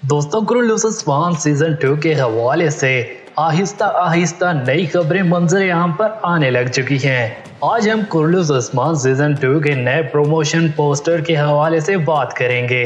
दोस्तों, कुरुलूस उस्मान सीजन 2 के हवाले से आहिस्ता आहिस्ता नई खबरें मंजर आम पर आने लग चुकी हैं। आज हम कुरुलूस उस्मान सीजन 2 के नए प्रमोशन पोस्टर के हवाले से बात करेंगे।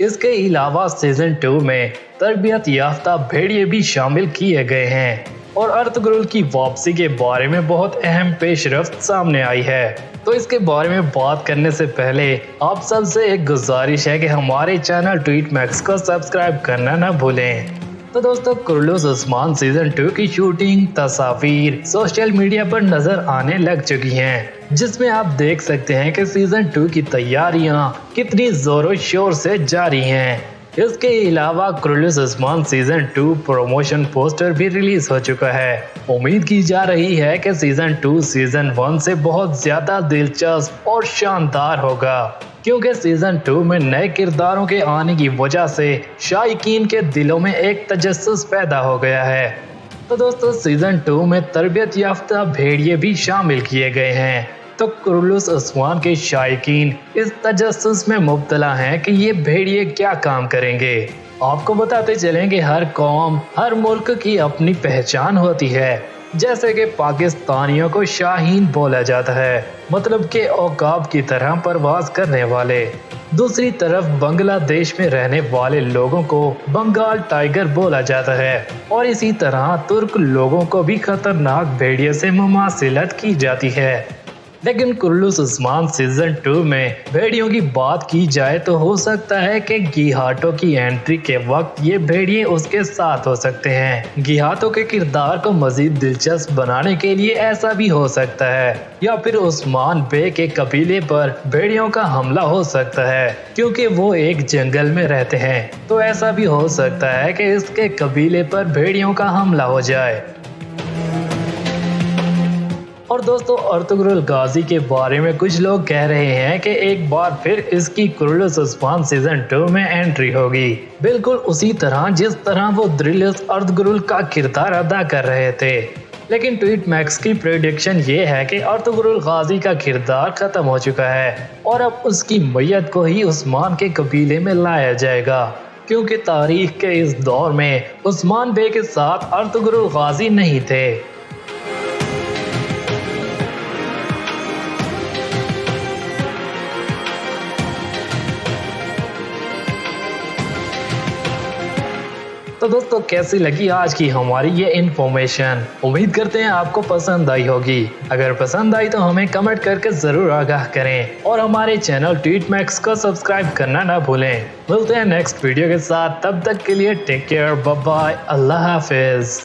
इसके अलावा सीजन 2 में तरबियत याफ्ता भेड़िए भी शामिल किए गए हैं और अर्तुगरुल की वापसी के बारे में बहुत अहम पेशरफ्त सामने आई है। तो इसके बारे में बात करने से पहले आप सबसे एक गुजारिश है कि हमारे चैनल ट्वीट मैक्स को सब्सक्राइब करना न भूलें। तो दोस्तों, कुरुलूस उस्मान सीजन 2 की शूटिंग तस्वीर सोशल मीडिया पर नजर आने लग चुकी हैं, जिसमें आप देख सकते हैं कि सीजन 2 की तैयारियां कितनी जोरों शोर से जारी हैं। इसके अलावा कुरुलूस उस्मान सीजन 2 प्रमोशन पोस्टर भी रिलीज हो चुका है। उम्मीद की जा रही है कि सीजन 2 सीजन 1 से बहुत ज्यादा दिलचस्प और शानदार होगा, क्योंकि सीजन 2 में नए किरदारों के आने की वजह से शायकीन के दिलों में एक तजस्सुस पैदा हो गया है। तो दोस्तों, सीजन 2 में तरबियत याफ्ता भेड़िए भी शामिल किए गए हैं। तो कुरुलूस उस्मान के शायकीन इस तजस्सुस में मुब्तला हैं कि ये भेड़िए क्या काम करेंगे। आपको बताते चलेंगे, हर कौम हर मुल्क की अपनी पहचान होती है। जैसे कि पाकिस्तानियों को शाहीन बोला जाता है, मतलब कि औकाब की तरह परवाज करने वाले। दूसरी तरफ बांग्लादेश में रहने वाले लोगों को बंगाल टाइगर बोला जाता है और इसी तरह तुर्क लोगों को भी खतरनाक भेड़िए से मुमासिलत की जाती है। लेकिन कुरुलूस उस्मान सीजन 2 में भेड़ियों की बात की जाए तो हो सकता है कि गिहाटो की एंट्री के वक्त ये भेड़िए उसके साथ हो सकते हैं। गिहाटो के किरदार को मजीद दिलचस्प बनाने के लिए ऐसा भी हो सकता है, या फिर उस्मान बे के कबीले पर भेड़ियों का हमला हो सकता है, क्योंकि वो एक जंगल में रहते हैं। तो ऐसा भी हो सकता है कि इसके कबीले पर भेड़ियों का हमला हो जाए। और दोस्तों, अर्तुगरुल गाजी के बारे में कुछ लोग कह रहे हैं कि एक बार फिर इसकी कुरुलूस उस्मान सीजन 2 में एंट्री होगी, बिल्कुल उसी तरह जिस तरह वो द्रिलिस अर्तुगरुल का किरदार अदा कर रहे थे। लेकिन ट्वीट मैक्स की प्रेडिक्शन ये है कि अर्तुगरुल गाजी का किरदार खत्म हो चुका है और अब उसकी मैयत को ही उस्मान के कबीले में लाया जाएगा, क्योंकि तारीख के इस दौर में उस्मान बे के साथ अर्तुगरुल गाजी नहीं थे। तो दोस्तों, कैसी लगी आज की हमारी ये इन्फॉर्मेशन? उम्मीद करते हैं आपको पसंद आई होगी। अगर पसंद आई तो हमें कमेंट करके जरूर आगाह करें और हमारे चैनल ट्वीट मैक्स को सब्सक्राइब करना ना भूलें। मिलते हैं नेक्स्ट वीडियो के साथ, तब तक के लिए टेक केयर, बाय बाय, अल्लाह हाफिज।